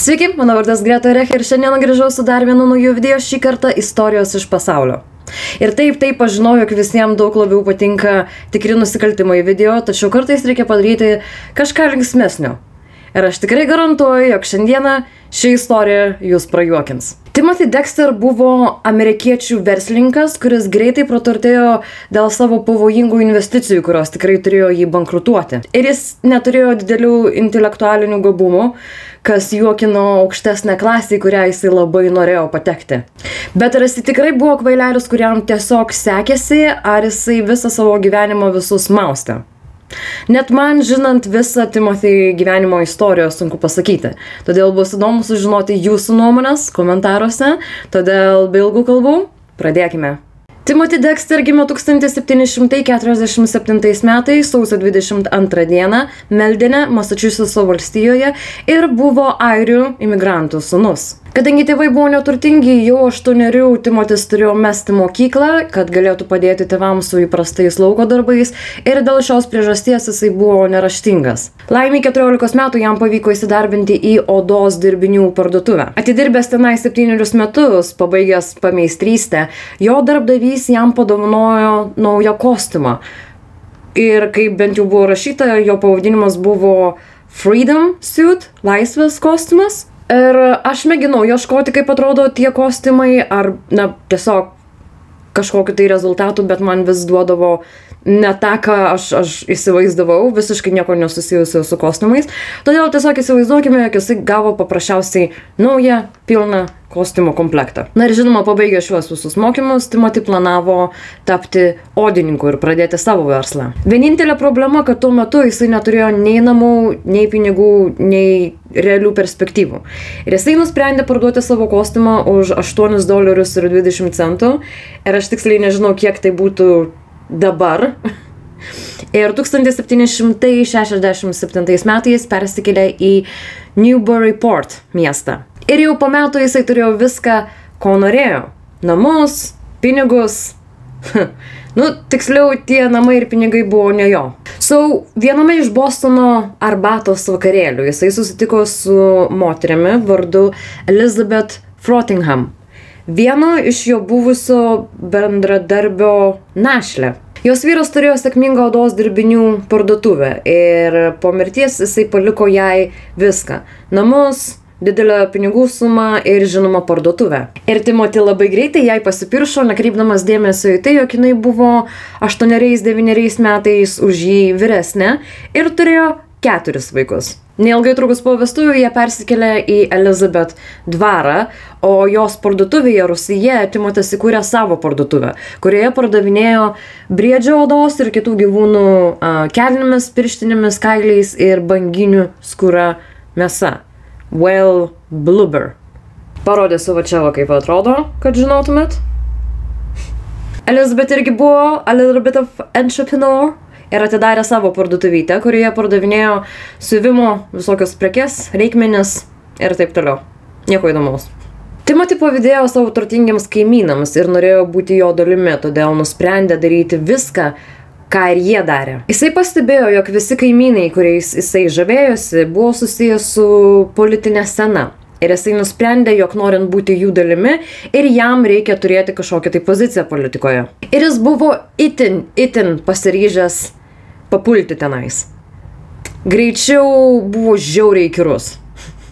Sveiki, mano vardas Greta Rech ir šiandien grįžau su dar vienu nauju video, šį kartą istorijos iš pasaulio. Ir taip, aš žinau, jog visiems daug labiau patinka tikri nusikaltimai video, tačiau kartais reikia padaryti kažką linksmesnio. Ir aš tikrai garantuoju, jog šiandieną ši istorija jūs prajuokins. Timothy Dexter buvo amerikiečių verslininkas, kuris greitai praturtėjo dėl savo pavojingų investicijų, kurios tikrai turėjo jį bankrutuoti. Ir jis neturėjo didelių intelektualinių gabumų, kas juokino aukštesnę klasę, į kurią jisai labai norėjo patekti. Bet ar jisai tikrai buvo kvailelis, kuriam tiesiog sekėsi, ar jisai visą savo gyvenimą visus maustė? Net man, žinant visą Timothy gyvenimo istoriją, sunku pasakyti. Todėl bus įdomu sužinoti jūsų nuomonės komentaruose. Todėl be ilgų kalbų, pradėkime. Timothy Dexter gimė 1747 metais, sausio 22 dieną, Meldene, Masačusetso valstijoje ir buvo airių imigrantų sūnus. Kadangi tėvai buvo neturtingi, jau 8 Timotis turėjo mesti mokyklą, kad galėtų padėti tėvams su įprastais lauko darbais ir dėl šios priežasties jisai buvo neraštingas. Laimei 14 metų jam pavyko įsidarbinti į odos dirbinių parduotuvę. Atidirbęs tenai 7 metus, pabaigęs pameistrystę, jo darbdavys jam padovanojo naują kostiumą. Ir kaip bent jau buvo rašyta, jo pavadinimas buvo Freedom Suit, laisvės kostiumas. Ir aš mėginau ieškoti, kaip atrodo tie kostiumai, ar tiesiog kažkokiu tai rezultatu, bet man vis duodavo ne tą, ką aš įsivaizdavau, visiškai nieko nesusijusiu su kostiumais. Todėl tiesiog įsivaizduokime, jog jisai gavo paprasčiausiai naują, pilną kostiumų komplektą. Na ir žinoma, pabaigę šiuos visus mokymus, Timothy planavo tapti odininku ir pradėti savo verslą. Vienintelė problema, kad tuo metu jisai neturėjo nei namų, nei pinigų, nei realių perspektyvų. Ir jisai nusprendė parduoti savo kostiumą už $8.20. Ir aš tiksliai nežinau, kiek tai būtų dabar. Ir 1767 metais persikėlė į Newburyport miestą. Ir jau po metų jisai turėjo viską, ko norėjo. Namus, pinigus. Tiksliau, tie namai ir pinigai buvo ne jo. Viename iš Bostono arbatos vakarėlių jisai susitiko su moterimi vardu Elizabeth Frothingham. Vieno iš jo buvusio bendradarbio našlę. Jos vyras turėjo sėkmingą odos dirbinių parduotuvę ir po mirties jisai paliko jai viską. Namus, didelę pinigų sumą ir žinoma parduotuvę. Ir Timothy labai greitai jai pasipiršo, nekreipdamas dėmesio į tai, jog jinai buvo 8-9 metais už jį vyresnė ir turėjo 4 vaikus. Neilgai trukus po vestuvių jie persikėlė į Elizabeth dvarą, o jos parduotuvėje Rusyje Timotis įkūrė savo parduotuvę, kurioje pardavinėjo briedžio odos ir kitų gyvūnų kelnėmis, pirštinėmis, kailiais ir banginių skūra mėsa. Well, blubber. Parodysiu va čia, kaip atrodo, kad žinotumėt. Elizabeth irgi buvo a little bit of entrepreneur ir atidarė savo parduotuvytę, kurioje pardavinėjo siuvimo visokios prekes, reikmenis ir taip toliau. Nieko įdomaus. Timothy pavydėjo savo turtingiams kaimynams ir norėjo būti jo dalimi, todėl nusprendė daryti viską, ką ir jie darė. Jisai pastebėjo, jog visi kaimynai, kuriais jisai žavėjosi, buvo susijęs su politinė scena. Ir jisai nusprendė, jog norint būti jų dalimi, ir jam reikia turėti kažkokią tai poziciją politikoje. Ir jis buvo itin pasiryžęs papulti tenais. Greičiau buvo žiauriai įkyrus.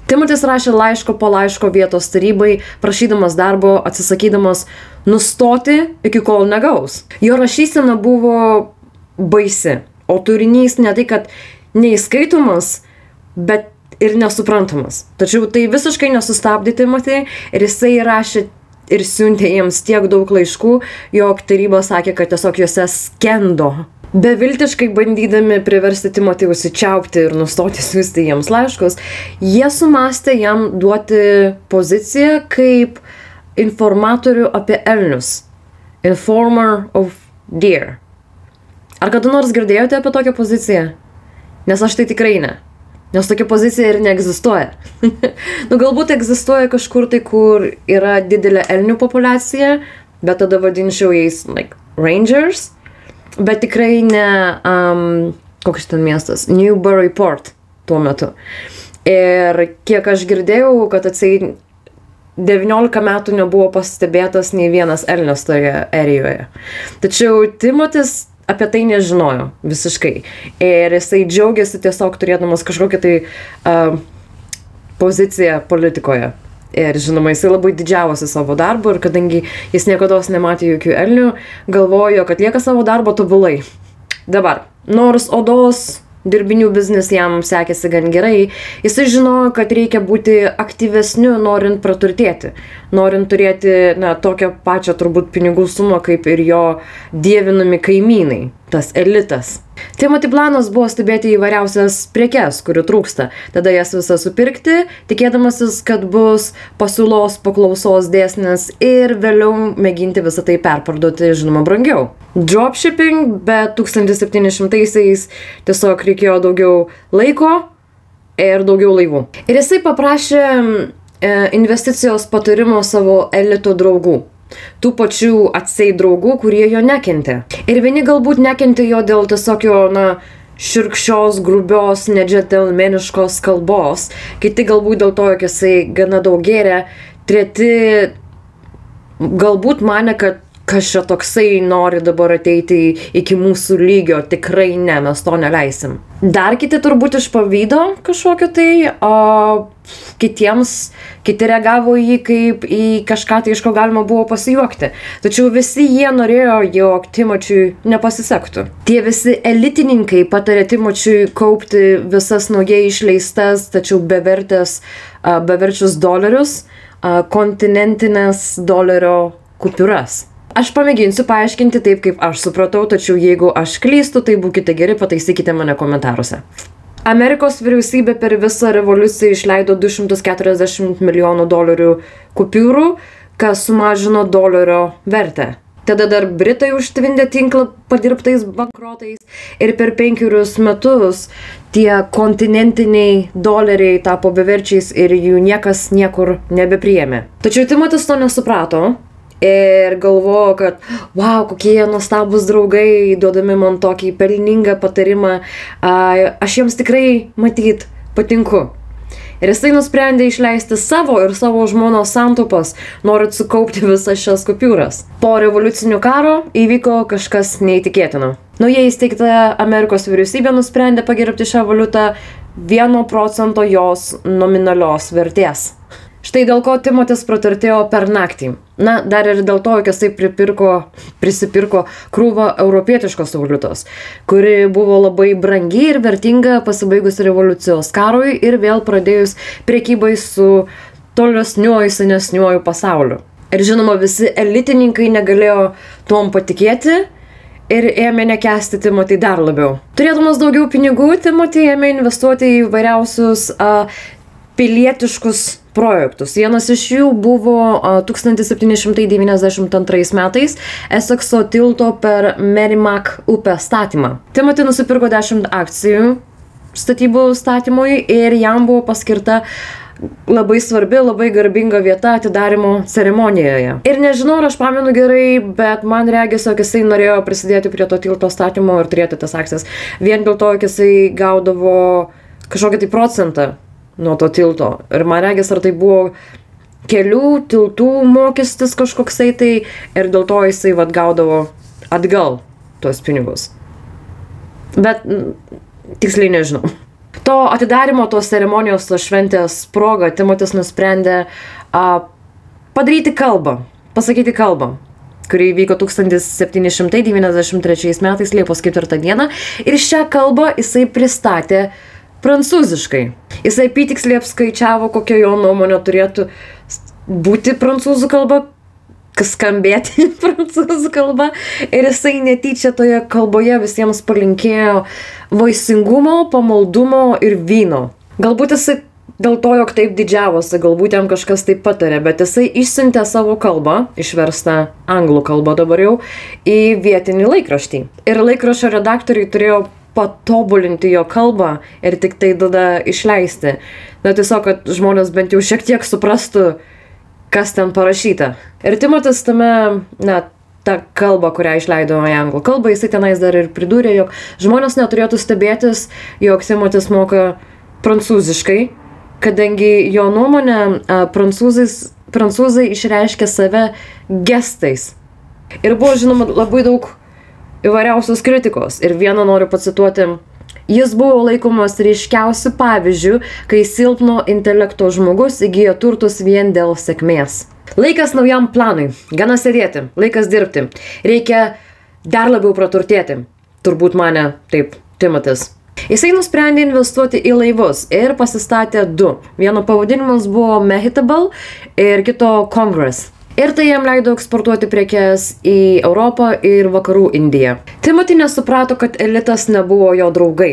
Timotis rašė laiško po laiško vietos tarybai, prašydamas darbo, atsisakydamas nustoti, iki kol negaus. Jo rašysena buvo baisi, o turinys ne tai, kad neįskaitomas, bet ir nesuprantamas. Tačiau tai visiškai nesustabdė Timothy ir jisai rašė ir siuntė jiems tiek daug laiškų, jog taryba sakė, kad tiesiog juose skendo. Beviltiškai bandydami priversti Timothy užsičiaupti ir nustoti siųsti jiems laiškus, jie sumastė jam duoti poziciją kaip informatorių apie elnius. Informer of deer. Ar kada nors girdėjote apie tokią poziciją? Nes aš tai tikrai ne. Nes tokia pozicija ir neegzistuoja. Galbūt egzistuoja kažkur tai, kur yra didelė elnių populiacija, bet tada vadinčiau jais rangers. Bet tikrai ne, koks ten miestas, Newburyport tuo metu. Ir kiek aš girdėjau, kad atsai 19 metų nebuvo pastebėtas nei vienas elnias toje erijoje. Tačiau Timotis apie tai nežinojo visiškai. Ir jisai džiaugiasi tiesiog turėdamas kažkokią tai poziciją politikoje. Ir žinoma, jisai labai didžiavosi savo darbu ir kadangi jis niekados nematė jokių elnių, galvojo, kad lieka savo darbo tobulai. Dabar, nors odos dirbinių biznis jam sekėsi gan gerai, jisai žinojo, kad reikia būti aktyvesniu, norint praturtėti, norint turėti tokią pačią turbūt pinigų sumą kaip ir jo dievinami kaimynai, tas elitas. Timothy planas buvo stebėti įvairiausias prekes, kurių trūksta, tada jas visas supirkti, tikėdamasis, kad bus pasiūlos paklausos dėsnis ir vėliau mėginti visą tai perparduoti, žinoma, brangiau. Dropshipping, bet 1700-aisiais tiesiog reikėjo daugiau laiko ir daugiau laivų. Ir jisai paprašė investicijos patarimo savo elito draugų. Tų pačių atseit draugų, kurie jo nekentė. Ir vieni galbūt nekentė jo dėl tiesiog jo, šiurkščios, grubios, nedžentelmeniškos kalbos. Kiti galbūt dėl to, jog jisai gana daug gėrė. Treti galbūt mane, kad kas čia toksai nori dabar ateiti iki mūsų lygio. Tikrai ne, mes to neleisim. Dar kiti turbūt iš pavydo kažkokio tai, o kiti reagavo jį kaip į kažką tai, iš ko galima buvo pasijuokti. Tačiau visi jie norėjo, jog Timočiui nepasisektų. Tie visi elitininkai patarė Timočiui kaupti visas naujai išleistas, tačiau beverčius dolerius, kontinentinės dolerio kupiūras. Aš pamėginsiu paaiškinti taip, kaip aš supratau, tačiau jeigu aš klystu, tai būkite geri, pataisykite mane komentaruose. Amerikos vyriausybė per visą revoliuciją išleido 240 milijonų dolerių kupiūrų, kas sumažino dolerio vertę. Tada dar Britai užtvindė tinklą padirbtais bankrotais ir per 5 metus tie kontinentiniai doleriai tapo beverčiais ir jų niekas niekur nebepriėmė. Tačiau Timotis to nesuprato. Ir galvoju, kad, wow, kokie jie nuostabus draugai, duodami man tokį pelningą patarimą, aš jiems tikrai, matyt, patinku. Ir jisai nusprendė išleisti savo ir savo žmonos santaupas, norint sukaupti visas šias kupiūras. Po revoliucinio karo įvyko kažkas neįtikėtino. Naujai įsteigta Amerikos vyriausybė nusprendė pagerbti šią valiutą 1% jos nominalios vertės. Štai dėl ko Timotis praturtėjo per naktį. Dar ir dėl to, jog jisai prisipirko krūvą europietiškos valiutos, kuri buvo labai brangi ir vertinga pasibaigus revoliucijos karui ir vėl pradėjus prekybai su tolesniuoju, senesniuoju pasauliu. Ir žinoma, visi elitininkai negalėjo tuom patikėti ir ėmė nekęsti Timothy dar labiau. Turėdamas daugiau pinigų, Timothy ėmė investuoti į vairiausius pilietiškus projektus. Vienas iš jų buvo 1792 metais Essexo tilto per Merrimack upę statymą. Timothy nusipirko 10 akcijų statybų statymui ir jam buvo paskirta labai svarbi, labai garbinga vieta atidarymo ceremonijoje. Ir nežinau, ar aš pamenu gerai, bet man regis, jog jisai norėjo prisidėti prie to tilto statymo ir turėti tas akcijas. Vien dėl to, jog jisai gaudavo kažkokį tai procentą nuo to tilto. Ir man regis, ar tai buvo kelių tiltų mokestis kažkoksai tai ir dėl to jisai gaudavo atgal tuos pinigus. Bet tiksliai nežinau. To atidarymo, tos ceremonijos, tos šventės proga Timotis nusprendė padaryti kalbą, pasakyti kalbą, kuri vyko 1793 metais Liepos 4 dieną ir šią kalbą jisai pristatė prancūziškai. Jisai apytiksliai apskaičiavo, kokia jo nuomonė turėtų būti prancūzų kalba, skambėti prancūzų kalba. Ir jisai netyčia toje kalboje visiems palinkėjo vaisingumo, pamaldumo ir vyno. Galbūt jisai dėl to, jog taip didžiavosi, galbūt jam kažkas taip patarė, bet jisai išsiuntė savo kalbą, išverstą anglų kalbą dabar jau, į vietinį laikraštį. Ir laikraščio redaktoriai turėjo patobulinti jo kalbą ir tik tai tada išleisti. Tiesiog, kad žmonės bent jau šiek tiek suprastų, kas ten parašyta. Ir Timotis tame, tą kalbą, kurią išleido į anglų kalbą, jisai tenais dar ir pridūrė, jog žmonės neturėtų stebėtis, jog Timotis moka prancūziškai, kadangi jo nuomonė prancūzai išreiškė save gestais. Ir buvo, žinoma, labai daug įvairiausios kritikos. Ir vieną noriu pacituoti. Jis buvo laikomas ryškiausiu pavyzdžiu, kai silpno intelekto žmogus įgyjo turtus vien dėl sėkmės. Laikas naujam planui. Gana sėdėti. Laikas dirbti. Reikia dar labiau praturtėti. Turbūt mane taip Timotis. Jisai nusprendė investuoti į laivus ir pasistatė 2. Vieno pavadinimas buvo Mehitable ir kito Congress. Ir tai jam leido eksportuoti prekes į Europą ir vakarų Indiją. Timothy nesuprato, kad elitas nebuvo jo draugai.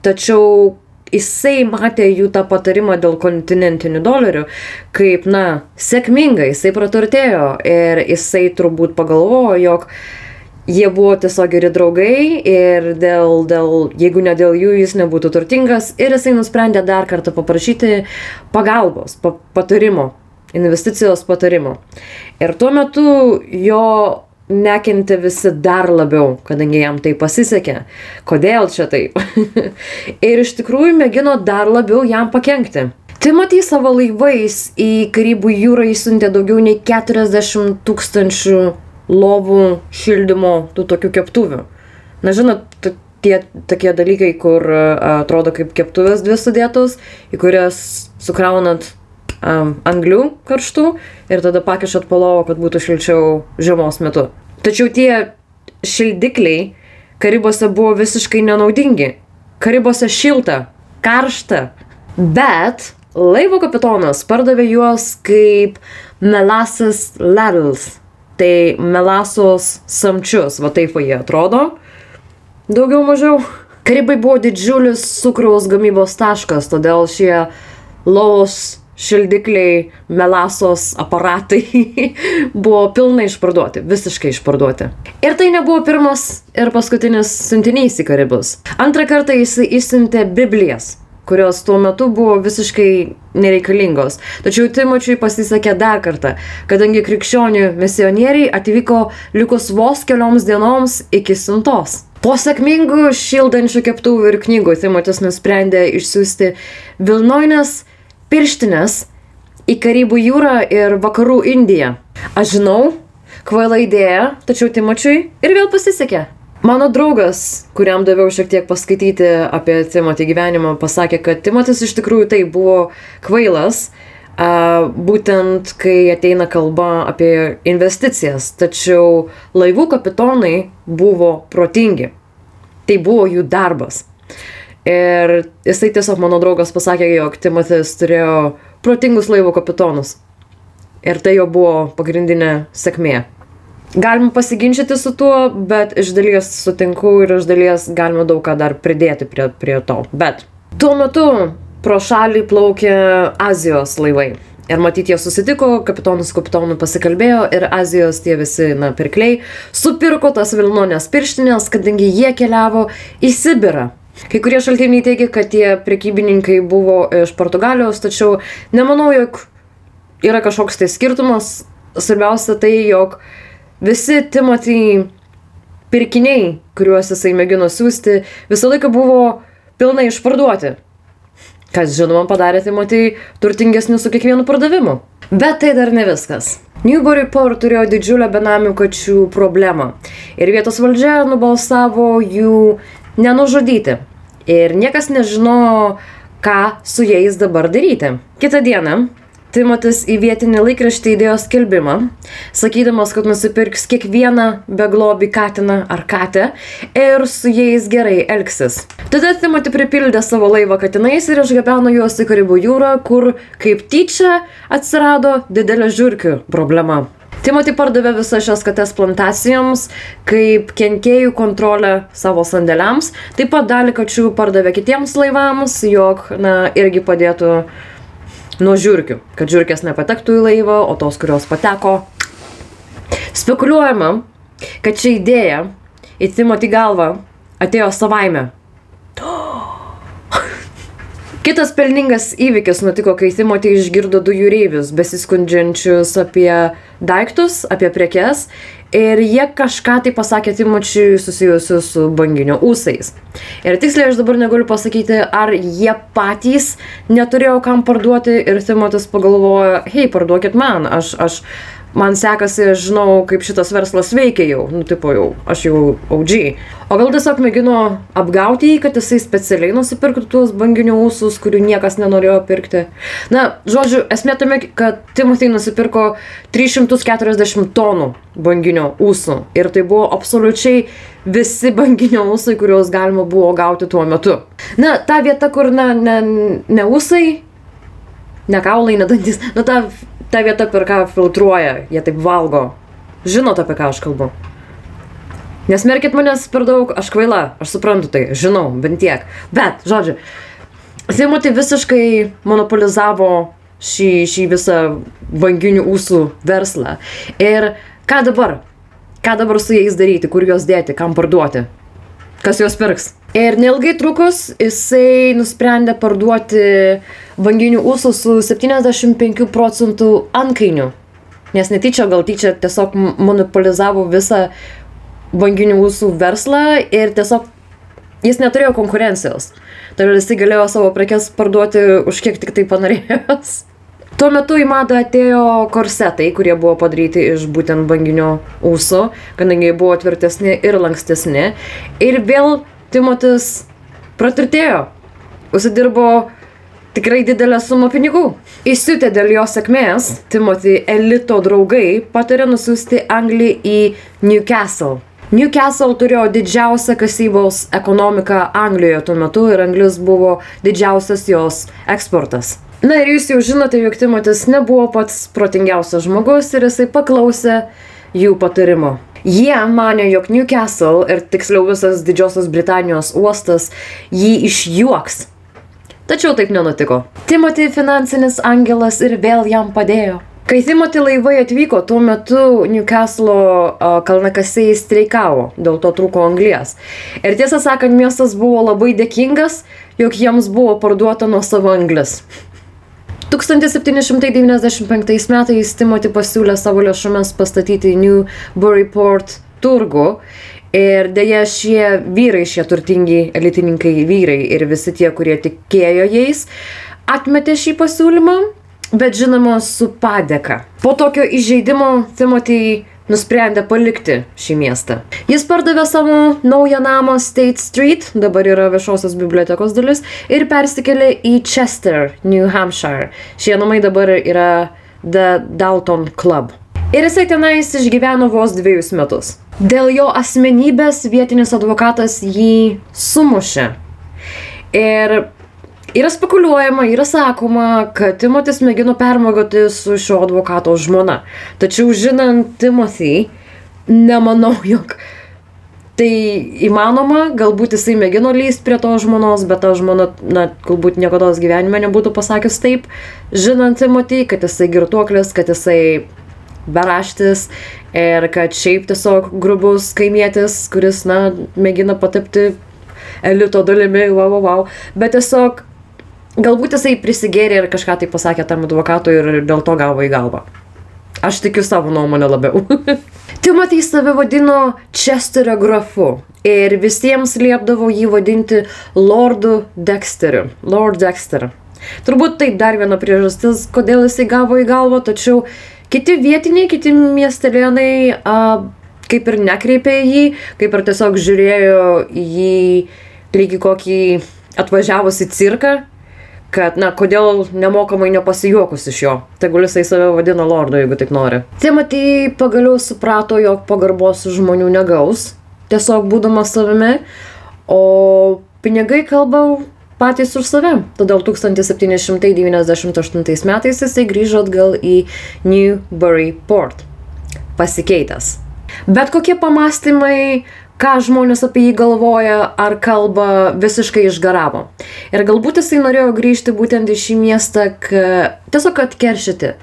Tačiau jisai matė jų tą patarimą dėl kontinentinių dolerių, kaip, sėkmingai, jisai praturtėjo. Ir jisai turbūt pagalvojo, jog jie buvo tiesiog geri draugai ir jeigu ne dėl jų jis nebūtų turtingas. Ir jisai nusprendė dar kartą paprašyti pagalbos, patarimo. Investicijos patarimo. Ir tuo metu jo nekentė visi dar labiau, kadangi jam tai pasisekė. Kodėl čia taip? Ir iš tikrųjų mėgino dar labiau jam pakenkti. Timothy savo laivais į Karibų jūrą įsiuntė daugiau nei 40 000 lovų šildymo tų tokių keptuvių. Žinot, tie tokie dalykai, kur atrodo kaip keptuvės 2 sudėtos, į kurias sukraunat anglių karštų ir tada pakišat po lovą, kad būtų šilčiau žiemos metu. Tačiau tie šildikliai Karibuose buvo visiškai nenaudingi. Karibuose šilta, karšta, bet laivo kapitonas pardavė juos kaip molasses ladles. Tai melasos samčius, va taip jie atrodo, daugiau mažiau. Karibai buvo didžiulis cukraus gamybos taškas, todėl šie lovos šildikliai, melasos aparatai buvo pilnai išparduoti, visiškai išparduoti. Ir tai nebuvo pirmas ir paskutinis siuntinys į Karibus. Antrą kartą jis išsiuntė Biblijas, kurios tuo metu buvo visiškai nereikalingos. Tačiau Timothy'ui pasisekė dar kartą, kadangi krikščionių misionieriai atvyko likus vos kelioms dienoms iki siuntos. Po sėkmingų šildančių keptuvių ir knygų Timotis nusprendė išsiųsti vilnonines pirštinės į Karibų jūrą ir vakarų Indiją. Aš žinau, kvaila idėja, tačiau Timothy'ui ir vėl pasisekė. Mano draugas, kuriam daviau šiek tiek paskaityti apie Timothy gyvenimą, pasakė, kad Timotis iš tikrųjų tai buvo kvailas, būtent kai ateina kalba apie investicijas, tačiau laivų kapitonai buvo protingi. Tai buvo jų darbas. Ir jisai tiesiog, mano draugas, pasakė, jog Timotis turėjo protingus laivų kapitonus. Ir tai jo buvo pagrindinė sėkmė. Galima pasiginčyti su tuo, bet iš dalies sutinku ir iš dalies galima daug ką dar pridėti prie to. Bet tuo metu pro šalį plaukė Azijos laivai. Ir matyt, jie susitiko, kapitonus su kapitonu pasikalbėjo ir Azijos tie visi, pirkliai supirko tas vilnonės pirštinės, kadangi jie keliavo į Sibirą. Kai kurie šaltiniai teigia, kad tie prekybininkai buvo iš Portugalijos, tačiau nemanau, jog yra kažkoks tai skirtumas. Svarbiausia tai, jog visi Timothy pirkiniai, kuriuos jisai mėgino siųsti, visą laiką buvo pilnai išparduoti. Kas, žinoma, padarė Timothy turtingesniu su kiekvienu pardavimu. Bet tai dar ne viskas. Newburyport turėjo didžiulę benamių kačių problemą. Ir vietos valdžia nubalsavo jų nenužudyti. Ir niekas nežino, ką su jais dabar daryti. Kitą dieną Timotis į vietinį laikraštį įdėjo skelbimą, sakydamas, kad nusipirks kiekvieną beglobį katiną ar katę ir su jais gerai elgsis. Tada Timothy pripildė savo laivą katinais ir išgabeno juos į Karibų jūrą, kur kaip tyčia atsirado didelė žiurkių problema. Timothy pardavė visas šias kates plantacijoms kaip kenkėjų kontrolę savo sandėliams, taip pat dalį kačių pardavė kitiems laivams, jog, irgi padėtų nuo žiurkių, kad žiurkės nepatektų į laivą, o tos, kurios pateko. Spekuliuojama, kad ši idėja į Timothy galvą atėjo savaime. Kitas pelningas įvykis nutiko, kai Timothy išgirdo 2 jūreivius, besiskundžiančius apie daiktus, apie prekes ir jie kažką tai pasakė Timočiui susijusiu su banginio ūsais. Ir tiksliai aš dabar negaliu pasakyti, ar jie patys neturėjo kam parduoti ir Timotis pagalvojo, hei, parduokit man, man sekasi, žinau, kaip šitas verslas veikia jau, aš jau OG. O gal tiesiog mėgino apgauti jį, kad jisai specialiai nusipirktų tuos banginio ūsus, kurių niekas nenorėjo pirkti. Na, žodžiu, esmė tame, kad Timothy nusipirko 340 tonų banginio ūsų. Ir tai buvo absoliučiai visi banginio ūsai, kuriuos galima buvo gauti tuo metu. Na, ta vieta, kur, ne ūsai, ne kaulai, ne dantis, ta vieta, per ką filtruoja, jie taip valgo. Žinot, apie ką aš kalbu. Nesmerkit manęs per daug, aš kvaila, aš suprantu tai, žinau, bent tiek. Bet, žodžiu, Timothy visiškai monopolizavo šį visą banginių ūsų verslą. Ir ką dabar? Ką dabar su jais daryti, kur juos dėti, kam parduoti? Kas juos pirks? Ir neilgai trukus jisai nusprendė parduoti banginių ūsų su 75% antkainiu. Nes netyčia, gal tyčia tiesiog monopolizavo visą banginių ūsų verslą ir tiesiog jis neturėjo konkurencijos. Todėl jisai galėjo savo prekes parduoti už kiek tik tai panorėjęs. Tuo metu į madą atėjo korsetai, kurie buvo padaryti iš būtent banginio ūsų, kadangi buvo tvirtesni ir lankstesni. Ir vėl Timotis praturtėjo. Užsidirbo tikrai didelę sumą pinigų. Įsiutę dėl jo sėkmės, Timothy elito draugai patarė nusiųsti Anglį į Newcastle. Newcastle turėjo didžiausią kasybos ekonomiką Anglijoje tuo metu ir anglis buvo didžiausias jos eksportas. Na ir jūs jau žinote, jog Timotis nebuvo pats protingiausias žmogus ir jisai paklausė jų patarimo. Jie manė, jog Newcastle ir tiksliau visas Didžiosios Britanijos uostas jį išjuoks. Tačiau taip nenutiko. Timothy finansinis angelas ir vėl jam padėjo. Kai Timothy laivai atvyko, tuo metu Newcastle kalnakasiai streikavo, dėl to trūko anglies. Ir tiesą sakant, miestas buvo labai dėkingas, jog jiems buvo parduota nuosava anglis. 1795 metais Timothy pasiūlė savo lėšomis pastatyti Newburyport turgų ir dėja šie turtingi elitininkai vyrai ir visi tie, kurie tikėjo jais, atmetė šį pasiūlymą, bet žinoma su padėka. Po tokio įžeidimo Timothy nusprendė palikti šį miestą. Jis pardavė savo naują namą State Street, dabar yra viešosios bibliotekos dalis, ir persikėlė į Chester, New Hampshire. Šie namai dabar yra The Dalton Club. Ir jisai tenais išgyveno vos 2 metus. Dėl jo asmenybės vietinis advokatas jį sumušė. Ir yra spekuliuojama, yra sakoma, kad Timotis mėgino permagoti su šio advokato žmona. Tačiau žinant Timothy, nemanau, jog tai įmanoma. Galbūt jisai mėgino lįst prie to žmonos, bet ta žmona, galbūt niekada gyvenime nebūtų pasakius taip. Žinant Timothy, kad jisai girtuoklis, kad jisai beraštis ir kad šiaip tiesiog grubus kaimietis, kuris, mėgina patapti elito dalimi, wow. Bet tiesiog galbūt jisai prisigėrė ir kažką tai pasakė tam advokatui ir dėl to gavo į galvą. Aš tikiu savo nuomonę labiau. Timothy save vadino Chesterio grafu ir visiems liepdavo jį vadinti Lordu Dexteriu. Lord Dexter. Turbūt tai dar viena priežastis, kodėl jisai gavo į galvą, tačiau kiti vietiniai, kiti miestelėnai kaip ir nekreipė jį, kaip ir tiesiog žiūrėjo jį lygiai kokį atvažiavusi cirką, kad, kodėl nemokamai nepasijuokus iš jo. Tegul jisai save vadina lordu, jeigu tik nori. Timothy pagaliau suprato, jog pagarbos žmonių negaus, tiesiog būdamas savimi, o pinigai kalba patys už save. Todėl 1798 metais jisai grįžo atgal į Newburyport, pasikeitęs. Bet kokie pamastymai, ką žmonės apie jį galvoja ar kalba, visiškai išgaravo. Ir galbūt jisai norėjo grįžti būtent į šį miestą, tiesiog atkeršyti.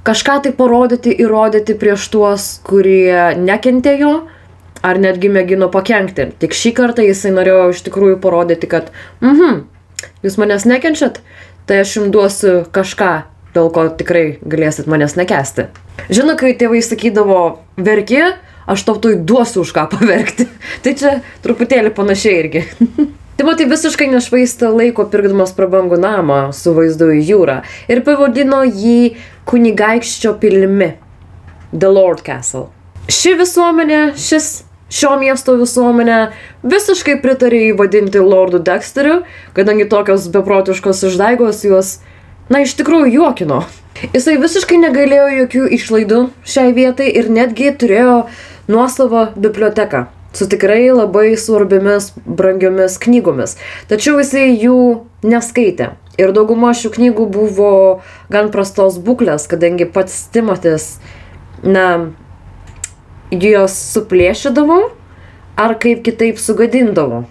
Kažką tai parodyti, įrodyti prieš tuos, kurie nekentė jo, ar netgi mėgino pakenkti. Tik šį kartą jisai norėjo iš tikrųjų parodyti, kad jūs manęs nekenčiat, tai aš jums duosiu kažką, dėl ko tikrai galėsit manęs nekęsti. Žinau, kai tėvai sakydavo, verki, aš tau tuoj duosiu už ką paverkti. Tai čia truputėlį panašiai irgi. Timoti visiškai nešvaistė laiko pirkdamas prabangų namą su vaizdu į jūrą ir pavadino jį kunigaikščio pilimi, The Lord Castle. Šio miesto visuomenė visiškai pritarė įvadinti Lordu Dexteriu, kadangi tokios beprotiškos išdaigos juos, iš tikrųjų juokino. Jisai visiškai negailėjo jokių išlaidų šiai vietai ir netgi turėjo nuosavą biblioteką su tikrai labai svarbiomis, brangiomis knygomis. Tačiau jisai jų neskaitė. Ir dauguma šių knygų buvo gan prastos būklės, kadangi pats Timotis, jos suplėšydavo ar kaip kitaip sugadindavo.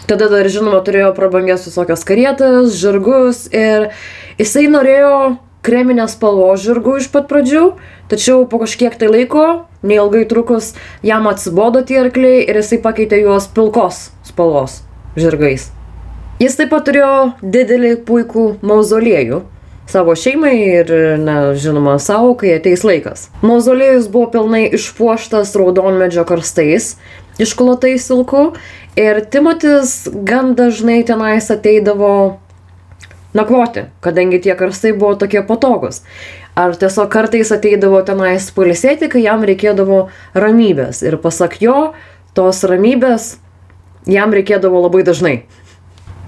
Tada dar, žinoma, turėjo prabangės visokios karietas, žirgus ir jisai norėjo kreminės spalvos žirgų iš pat pradžių, tačiau po kažkiek tai laiko, neilgai trukus, jam atsibodo tie arkliai ir jisai pakeitė juos pilkos spalvos žirgais. Jis taip pat turėjo didelį puikų mauzoliejų savo šeimai ir, žinoma, savo, kai ateis laikas. Mauzoliejus buvo pilnai išpuoštas raudonmedžio karstais, išklotais silku ir Timotis gan dažnai tenais ateidavo nakvoti, kadangi tie karstai buvo tokie patogus. Ar tiesiog kartais ateidavo tenais pailsėti, kai jam reikėdavo ramybės. Ir pasak jo, tos ramybės jam reikėdavo labai dažnai.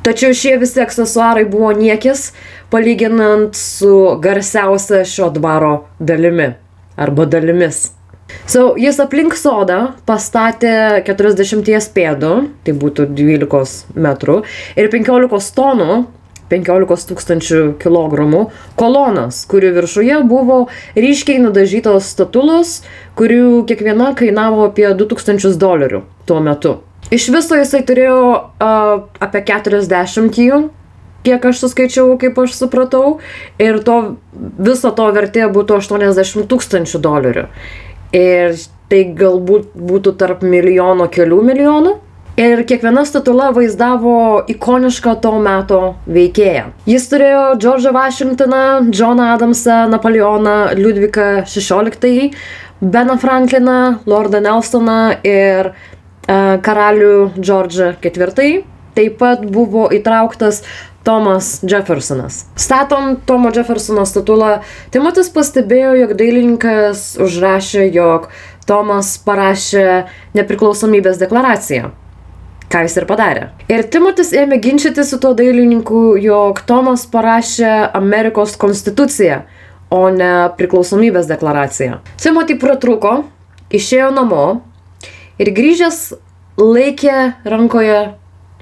Tačiau šie visi aksesuarai buvo niekis, palyginant su garsiausia šio dvaro dalimi arba dalimis. Jis aplink sodą pastatė 40 pėdų, tai būtų 12 metrų, ir 15 tonų, 15 tūkstančių kilogramų kolonas, kurių viršuje buvo ryškiai nudažytos statulos, kurių kiekviena kainavo apie $2000 tuo metu. Iš viso jisai turėjo apie 40 jų, kiek aš suskaičiau, kaip aš supratau, ir viso to vertė būtų $80,000. Ir tai galbūt būtų tarp milijono kelių milijonų. Ir kiekviena statula vaizdavo ikonišką to meto veikėją. Jis turėjo Džordžą Vašingtoną, Džoną Adamsą, Napoleoną, Liudviką XVI, Beną Frankliną, Lordą Nelsoną ir karalių Džordžą IV. Taip pat buvo įtrauktas Thomas Jeffersonas. Statant Tomo Jeffersono statulą, Timotis pastebėjo, jog dailininkas užrašė, jog Tomas parašė nepriklausomybės deklaraciją, ką jis ir padarė. Ir Timotis ėmė ginčyti su tuo dailininku, jog Tomas parašė Amerikos konstituciją, o ne priklausomybės deklaraciją. Timothy pratrūko, išėjo namo ir grįžęs laikė rankoje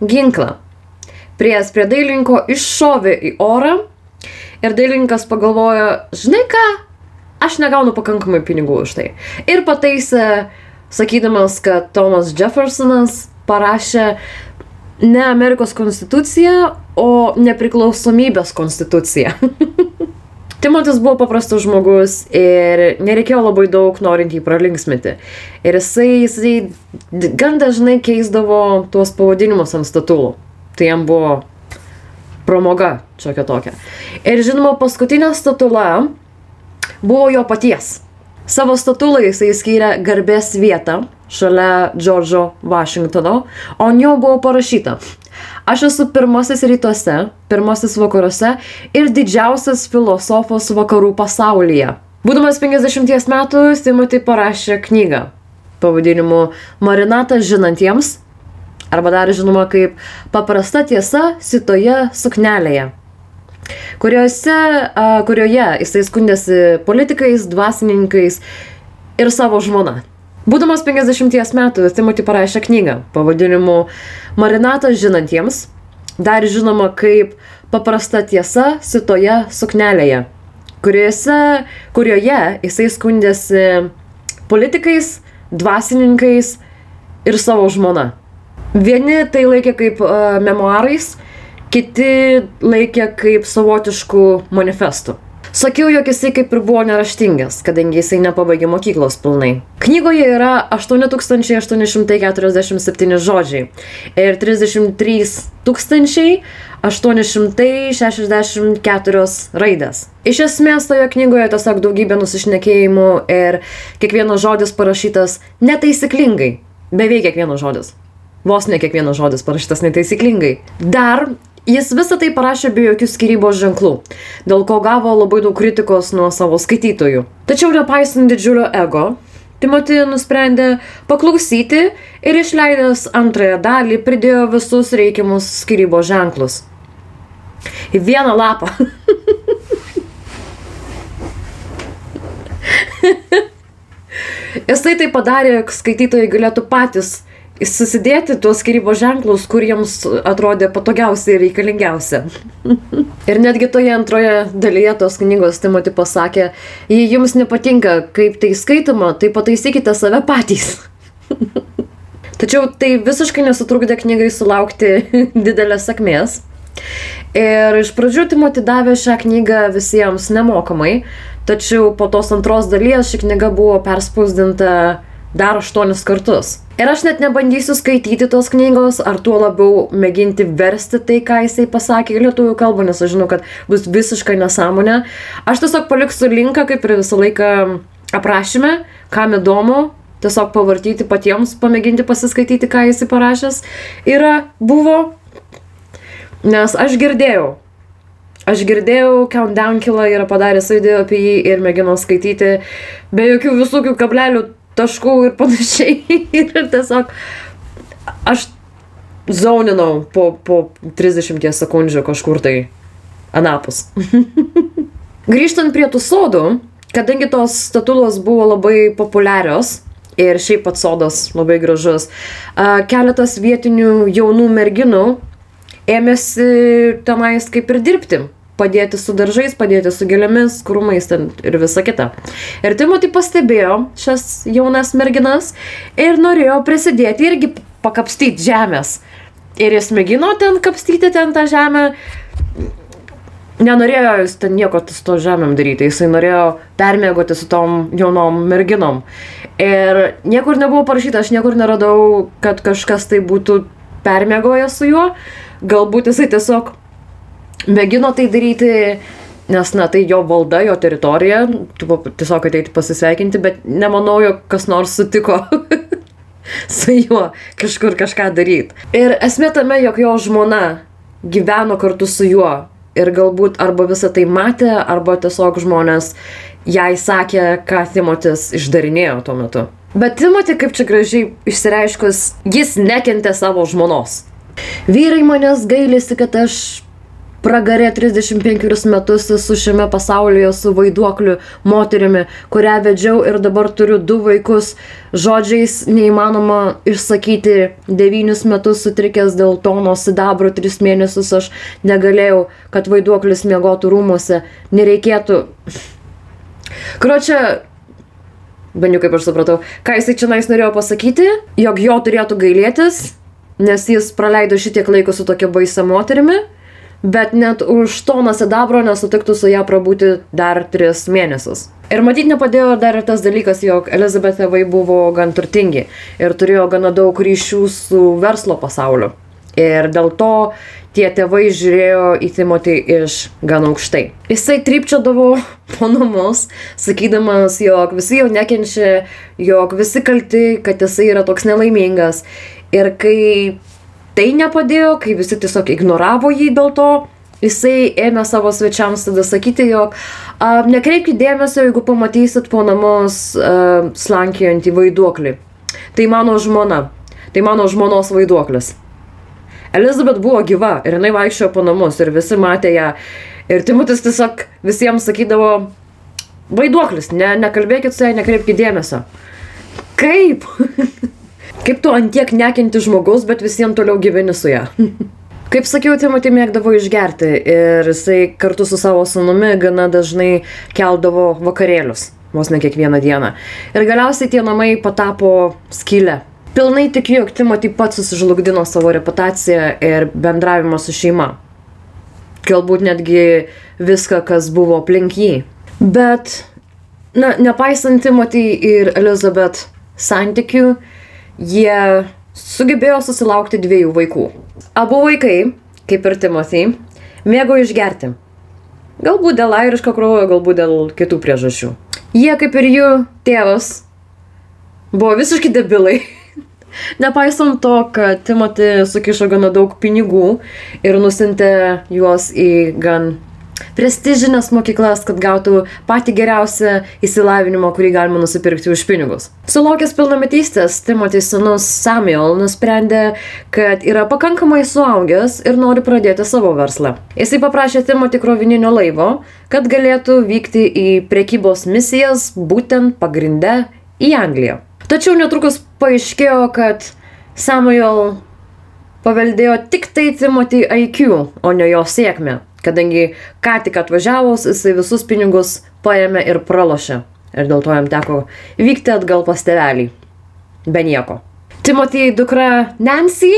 ginklą. Priėjęs prie dailininko iššovė į orą ir dailininkas pagalvojo, žinai ką, aš negaunu pakankamai pinigų už tai. Ir pataisė, sakydamas, kad Thomas Jeffersonas parašė ne Amerikos konstituciją, o nepriklausomybės konstituciją. Timotis buvo paprastas žmogus ir nereikėjo labai daug norint jį pralinksminti. Ir jisai gan dažnai keisdavo tuos pavadinimus ant statulų. Tai jam buvo pramoga čiokia tokia. Ir žinoma, paskutinė statula buvo jo paties. Savo statulą jisai skyrė garbės vietą šalia Džordžo Vašingtono, o ant jo buvo parašyta: aš esu pirmasis rytuose, pirmasis vakaruose ir didžiausias filosofas vakarų pasaulyje. Būdamas 50 metų, Timothy parašė knygą pavadinimu Marinata žinantiems, arba dar žinoma kaip Paprasta tiesa sitoje suknelėje, kurioje jisai skundėsi politikais, dvasininkais ir savo žmona. Būdamas 50 metų, Timothy parašė knygą pavadinimu Marinata žinantiems, dar žinoma kaip Paprasta tiesa sitoje suknelėje, kurioje jisai skundėsi politikais, dvasininkais ir savo žmona. Vieni tai laikė kaip memuarais, kiti laikė kaip savotiškų manifestų. Sakiau, jog jisai kaip ir buvo neraštingas, kadangi jisai nepabaigė mokyklos pilnai. Knygoje yra 8847 žodžiai ir 33 864 raidės. Iš esmės toje knygoje tiesiog daugybė nusišnekėjimų ir kiekvienas žodis parašytas netaisyklingai. Beveik kiekvienas žodis. Vos ne kiekvienas žodis parašytas netaisyklingai. Dar jis visą tai parašė be jokių skyrybos ženklų, dėl ko gavo labai daug kritikos nuo savo skaitytojų. Tačiau nepaisant didžiulio ego, Timoti nusprendė paklausyti ir išleidęs antrąją dalį pridėjo visus reikiamus skyrybos ženklus. Į vieną lapą. Jisai tai padarė, jog skaitytojai galėtų patys susidėti tuos skyrybos ženklus, kur jiems atrodė patogiausia ir reikalingiausia. Ir netgi toje antroje dalyje tos knygos Timoti pasakė, jei jums nepatinka, kaip tai skaitoma, tai pataisykite save patys. Tačiau tai visiškai nesutrukdė knygai sulaukti didelės sėkmės. Ir iš pradžių Timoti davė šią knygą visiems nemokamai, tačiau po tos antros dalies ši knyga buvo perspausdinta dar 8 kartus. Ir aš net nebandysiu skaityti tos knygos, ar tuo labiau mėginti versti tai, ką jisai pasakė į lietuvių kalbą, nes aš žinau, kad bus visiškai nesąmonė. Aš tiesiog paliksiu linką, kaip ir visą laiką aprašyme, kam įdomu, tiesiog pavartyti patiems, pamėginti pasiskaityti, ką jisai parašęs buvo, nes aš girdėjau, Countdown Killa yra padaręs video apie jį ir mėgino skaityti be jokių visokių kablelių, taškų ir panašiai. Ir tiesiog aš zauninau po 30 sekundžių kažkur tai anapus. Grįžtant prie tų sodų, kadangi tos statulos buvo labai populiarios ir šiaip pats sodas labai gražus, keletas vietinių jaunų merginų ėmėsi tenais kaip ir dirbti. Padėti su daržais, padėti su gėlėmis, krūmais ir visa kita. Ir Timoti pastebėjo šias jaunas merginas ir norėjo prisidėti irgi pakapstyti žemės. Ir jis mėgino ten kapstyti ten tą žemę. Nenorėjo jis ten nieko su to žemėm daryti, jisai norėjo permėgoti su tom jaunom merginom. Ir niekur nebuvo parašyta, aš niekur neradau, kad kažkas tai būtų permėgojęs su juo. Galbūt jisai tiesiog mėgino tai daryti, nes, tai jo valda, jo teritorija, tiesiog ateiti pasisveikinti, bet nemanau, jog kas nors sutiko su juo kažkur kažką daryti. Ir esmė tame, jog jo žmona gyveno kartu su juo ir galbūt arba visą tai matė, arba tiesiog žmonės jai sakė, ką Timotis išdarinėjo tuo metu. Bet Timoti, kaip čia gražiai išsireiškus, jis nekentė savo žmonos. Vyrai manęs gailisi, kad aš pragarė 35 metus esu šiame pasaulyje su vaiduokliu moterimi, kurią vedžiau ir dabar turiu 2 vaikus. Žodžiais neįmanoma išsakyti, 9 metus sutrikęs dėl tono sidabro, 3 mėnesius aš negalėjau, kad vaiduoklis miegotų rūmuose. Nereikėtų. Kročia, bent jau kaip aš supratau, ką jisai čia norėjo pasakyti, jog jo turėtų gailėtis, nes jis praleido šitiek laiko su tokia baisia moterimi, bet net už toną sidabro nesutiktų su ją prabūti dar 3 mėnesius. Ir matyt nepadėjo dar ir tas dalykas, jog Elizabeth tėvai buvo gan turtingi ir turėjo gana daug ryšių su verslo pasauliu. Ir dėl to tie tėvai žiūrėjo į Timotį iš gan aukštai. Jisai trypčiodavo po namus, sakydamas, jog visi jau nekenčia, jog visi kalti, kad jisai yra toks nelaimingas. Ir kai tai nepadėjo, kai visi tiesiog ignoravo jį dėl to, jisai ėmė savo svečiams tada sakyti, jog nekreipkite dėmesio, jeigu pamatysit po namus slankijantį vaiduoklį. Tai mano žmona, tai mano žmonos vaiduoklis. Elizabeth buvo gyva ir jinai vaikščiojo po namus ir visi matė ją. Ir Timotis tiesiog visiems sakydavo, vaiduoklis, nekalbėkit su ją, nekreipkite dėmesio. Kaip? Kaip tu antiek nekenti žmogaus, bet visiems toliau gyveni su ją. Kaip sakiau, Timoti mėgdavo išgerti ir jisai kartu su savo sūnumi gana dažnai keldavo vakarėlius, vos ne kiekvieną dieną. Ir galiausiai tie namai patapo skylę. Pilnai tikiu, jog Timoti pats susižlugdino savo reputaciją ir bendravimą su šeima. galbūt netgi viską, kas buvo aplink jį. Bet, nepaisant Timothy ir Elizabeth santykių, jie sugebėjo susilaukti 2 vaikų. Abu vaikai, kaip ir Timothy, mėgo išgerti. Galbūt dėl airiško kraujo, galbūt dėl kitų priežasčių. Jie, kaip ir jų tėvas, buvo visiškai debilai. Nepaisant to, kad Timothy sukišo gana daug pinigų ir nusintė juos į gan prestižinės mokyklas, kad gautų patį geriausią įsilavinimą, kurį galima nusipirkti už pinigus. Sulaukęs pilnametystės, Timothy sūnus Samuel nusprendė, kad yra pakankamai suaugęs ir nori pradėti savo verslą. Jisai paprašė Timothy krovininio laivo, kad galėtų vykti į prekybos misijas, būtent pagrinde į Angliją. Tačiau netrukus paaiškėjo, kad Samuel paveldėjo tik tai Timothy IQ, o ne jo sėkmę. Kadangi ką tik atvažiavus, jisai visus pinigus paėmė ir pralošė. Ir dėl to jam teko vykti atgal pas tėvelį. Be nieko. Timothy dukra Nancy?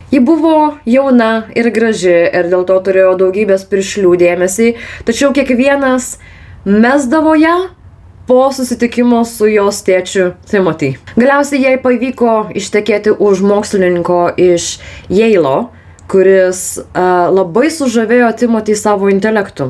Ji buvo jauna ir graži ir dėl to turėjo daugybės piršlių dėmesį, tačiau kiekvienas mesdavo ją po susitikimo su jos tėčiu Timothy. Galiausiai jai pavyko ištekėti už mokslininko iš Yale'o, kuris labai sužavėjo Timothy savo intelektu.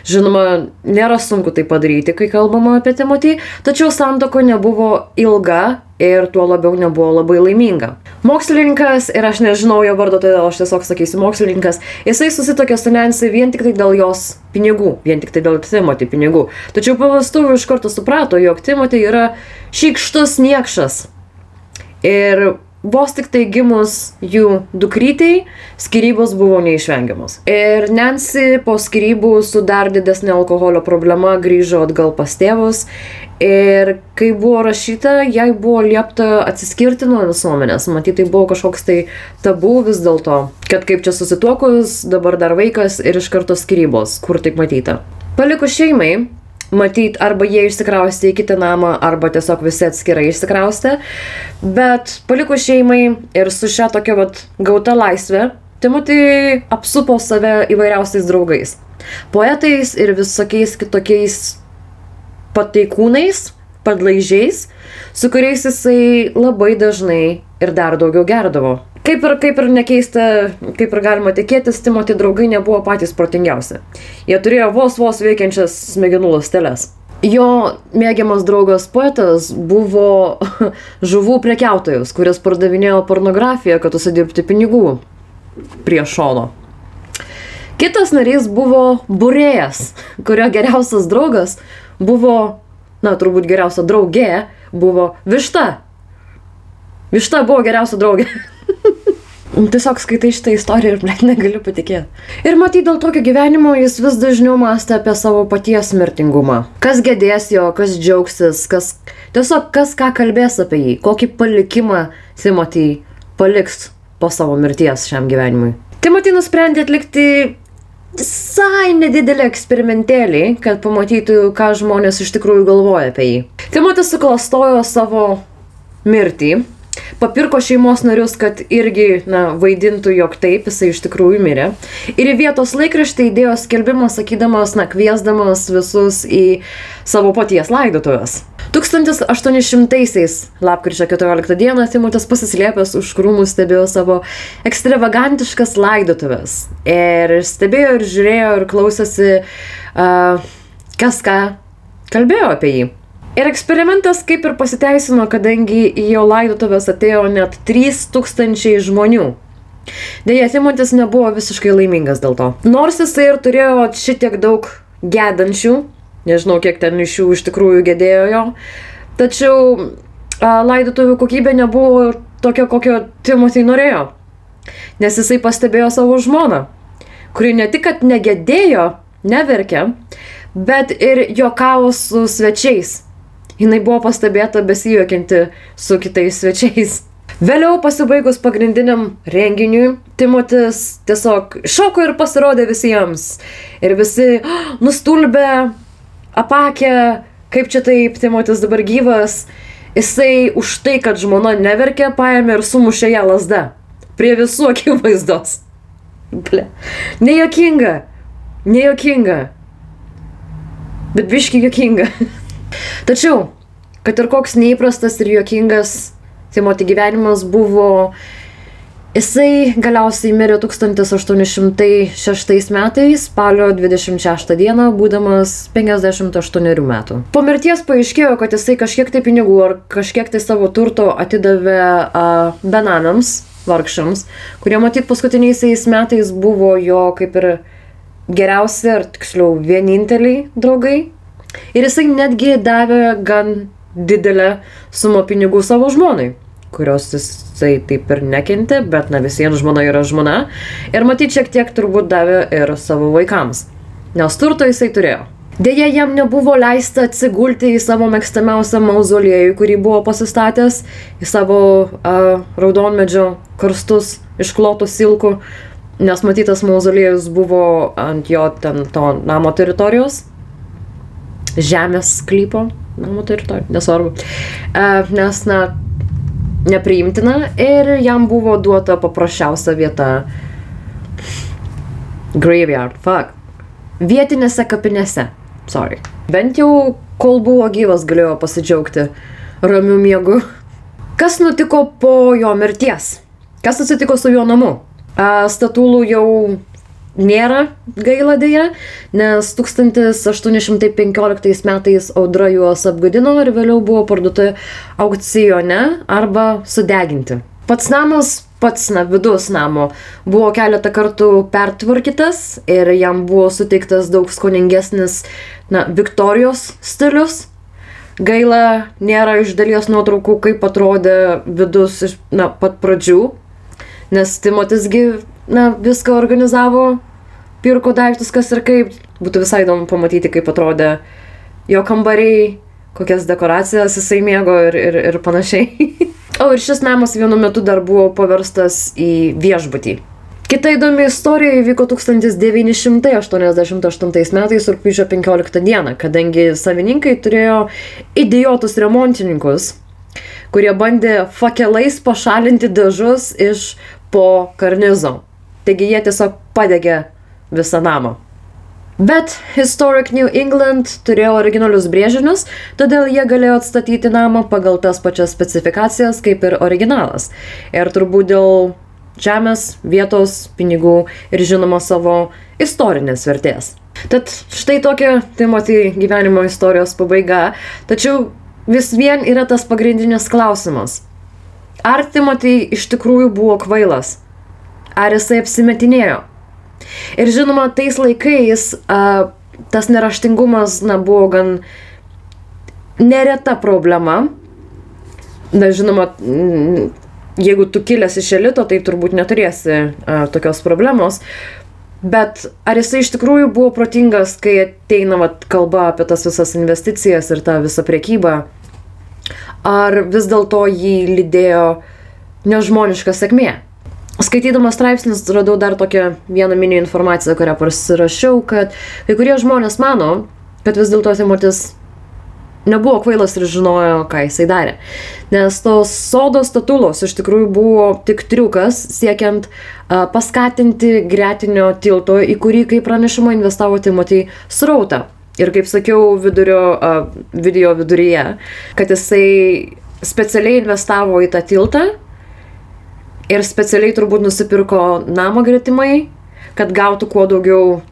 Žinoma, nėra sunku tai padaryti, kai kalbama apie Timothy, tačiau santuoka nebuvo ilga ir tuo labiau nebuvo labai laiminga. Mokslininkas, ir aš nežinau jo vardo, todėl aš tiesiog sakysiu mokslininkas, jisai susitokė su Nancy vien tik tai dėl jos pinigų, vien tik tai dėl Timothy pinigų. Tačiau po vestuvių iš karto suprato, jog Timothy yra šykštus niekšas. Ir vos tik tai gimus jų dukrytei, skyrybos buvo neišvengiamos. Ir Nancy po skyrybų su dar didesnė alkoholio problema grįžo atgal pas tėvus. Ir kai buvo rašyta, jai buvo liepta atsiskirti nuo visuomenės. Matyt, tai buvo kažkoks tai tabu vis dėlto, kad kaip čia susituokus, dabar dar vaikas ir iš karto skyrybos, kur taip matyta. Palikus šeimai, matyt, arba jie išsikraustė į kitą namą, arba tiesiog visi atskirai išsikraustė. Bet palikus šeimai ir su šia tokia gauta laisvė, Timothy apsupo save įvairiausiais draugais. Poetais ir visokiais kitokiais pataikūnais, padlaižiais, su kuriais jisai labai dažnai ir dar daugiau gerdavo. Kaip ir nekeista, kaip ir galima tikėtis, Timothy draugai nebuvo patys protingiausi. Jie turėjo vos veikiančias smegenų ląsteles. Jo mėgiamas draugas poetas buvo žuvų prekiautojas, kuris pardavinėjo pornografiją, kad užsidirbti pinigų prie šono. Kitas narys buvo būrėjas, kurio geriausias draugas buvo, turbūt geriausia draugė, buvo višta. Višta buvo geriausia draugė. Tiesiog skaitai šitą istoriją ir negaliu patikėti. Ir matyt, dėl tokio gyvenimo jis vis dažniau mąstė apie savo paties mirtingumą. Kas gedės jo, kas džiaugsis, kas ką kalbės apie jį, kokį palikimą Timothy paliks po savo mirties šiam gyvenimui. Timothy nusprendė atlikti visai nedidelį eksperimentėlį, kad pamatytų, ką žmonės iš tikrųjų galvoja apie jį. Timothy suklastojo savo mirtį, papirko šeimos narius, kad irgi vaidintų, jog taip, jisai iš tikrųjų mirė. Ir į vietos laikraštį įdėjo skelbimą, sakydamas, kviesdamas visus į savo paties laidotuvės. 1800-aisiais, lapkričio 14 dieną, Timotis pasislėpęs už krūmų stebėjo savo ekstravagantiškas laidotuvės. Ir stebėjo ir žiūrėjo ir klausėsi, kas ką kalbėjo apie jį. Ir eksperimentas kaip ir pasiteisino, kadangi į jo laidotuvės atėjo net 3000 žmonių. Deja, Timotis nebuvo visiškai laimingas dėl to. Nors jisai ir turėjo šitiek daug gedančių, nežinau, kiek ten iš jų iš tikrųjų gedėjo jo, tačiau laidotuvių kokybė nebuvo tokia, kokio Timothy norėjo. Nes jisai pastebėjo savo žmoną, kuri ne tik, kad negedėjo, neverkė, bet ir juokavo su svečiais. Jinai buvo pastebėta besijuokianti su kitais svečiais. Vėliau pasibaigus pagrindiniam renginiui, Timotis tiesiog šoko ir pasirodė visiems. Ir visi nustulbę, apakę, kaip čia taip, Timotis dabar gyvas. Jisai už tai, kad žmona neverkė, paėmė ir sumušė ją lazda. Prie visų akivaizdos. Ble. Nejuokinga. Nejuokinga. Bet biški juokinga. Tačiau, kad ir koks neįprastas ir juokingas Timoti gyvenimas buvo, jisai galiausiai mirė 1806 metais, spalio 26 dieną, būdamas 58 metų. Po mirties paaiškėjo, kad jisai kažkiek tai pinigų ar kažkiek tai savo turto atidavė benamiams, vargšams, kurie matyt paskutiniaisiais metais buvo jo kaip ir geriausi, ar tiksliau vieninteliai draugai. Ir jisai netgi davė gan didelę sumą pinigų savo žmonai, kurios jisai taip ir nekentė, bet na visiems žmona yra žmona. Ir matyt šiek tiek turbūt davė ir savo vaikams, nes turto jisai turėjo. Deja, jam nebuvo leista atsigulti į savo mėgstamiausią mauzoliejų, kurį buvo pasistatęs, į savo raudonmedžio karstus išklotus silkų, nes matytas mauzoliejus buvo ant jo ten to namo teritorijos, žemės sklypo namo teritorijos, nesvarbu, nes na nepriimtina ir jam buvo duota paprasčiausia vieta graveyard, vietinėse kapinėse, sorry. Bent jau, kol buvo gyvas, galėjo pasidžiaugti ramiu miegu. Kas nutiko po jo mirties? Kas atsitiko su jo namu? Statulų jau nėra, gaila deja, nes 1815 metais audra juos apgadino ir vėliau buvo parduoti aukcione arba sudeginti. Pats namas, vidus namo, buvo keletą kartų pertvarkytas ir jam buvo suteiktas daug skoningesnis, Viktorijos stilius. Gaila, nėra iš dalies nuotraukų, kaip atrodė vidus iš pat pradžių, nes Timotisgi viską organizavo, pirko daiktus kas ir kaip. Būtų visai įdomu pamatyti, kaip atrodė jo kambariai, kokias dekoracijas jisai mėgo ir panašiai. O ir šis namas vienu metu dar buvo paverstas į viešbutį. Kita įdomi istorija įvyko 1988 metais rugpjūčio 15 dieną, kadangi savininkai turėjo idiotus remontininkus, kurie bandė fakelais pašalinti dažus iš po karnizo. Taigi jie tiesiog padegė visą namą. Bet Historic New England turėjo originalius brėžinius, todėl jie galėjo atstatyti namą pagal tas pačias specifikacijas kaip ir originalas. Ir turbūt dėl žemės, vietos, pinigų ir žinoma savo istorinės vertės. Tad štai tokia Timoti gyvenimo istorijos pabaiga, tačiau vis vien yra tas pagrindinis klausimas. Ar Timoti iš tikrųjų buvo kvailas? Ar jisai apsimetinėjo? Ir žinoma, tais laikais tas neraštingumas buvo gan nereta problema. Žinoma, jeigu tu kilęs iš elito, tai turbūt neturėsi tokios problemos. Bet ar jisai iš tikrųjų buvo protingas, kai ateina kalba apie tas visas investicijas ir tą visą prekybą? Ar vis dėlto jį lydėjo nežmoniška sėkmė? Skaitydamas straipsnis radau dar tokią vieną mini informaciją, kurią pasirašiau, kad kai kurie žmonės mano, kad vis dėlto Timotis nebuvo kvailas ir žinojo, ką jisai darė. Nes tos sodo statulos iš tikrųjų buvo tik triukas, siekiant paskatinti gretinio tilto, į kurį, kaip pranešama, investavo Timoti srautą. Ir kaip sakiau video viduryje, kad jisai specialiai investavo į tą tiltą ir specialiai turbūt nusipirko namą gretimai, kad gautų kuo daugiau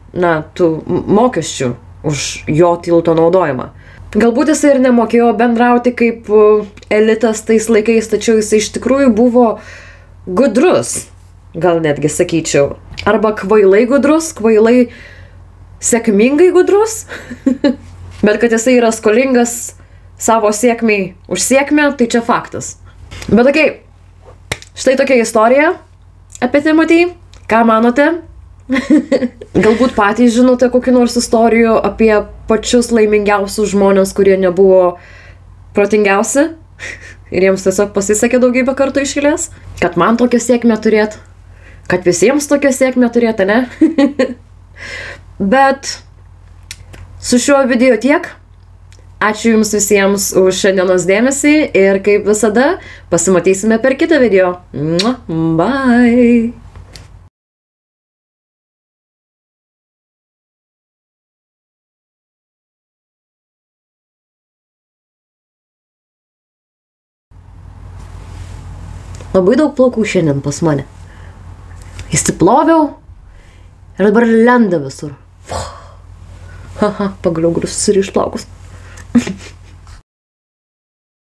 tų mokesčių už jo tilto naudojimą. Galbūt jisai ir nemokėjo bendrauti kaip elitas tais laikais, tačiau jisai iš tikrųjų buvo gudrus, gal netgi sakyčiau. Arba kvailai gudrus, kvailai sėkmingai gudrus. Bet kad jisai yra skolingas savo sėkmiai už sėkmę, tai čia faktas. Bet okei, štai tokia istorija apie Timotį. Ką manote? Galbūt patys žinote kokių nors istorijų apie pačius laimingiausius žmonės, kurie nebuvo protingiausi ir jiems tiesiog pasisekė daugybę kartų iš eilės. Kad man tokią sėkmę turėt, kad visiems tokią sėkmę turėt, ne? Bet su šiuo video tiek. Ačiū Jums visiems už šiandienos dėmesį ir kaip visada pasimatysime per kitą video. Bye! Labai daug plaukų šiandien pas mane. Įsiploviau ir dabar lenda visur. Haha, pagaliau galiu susirišt plaukus.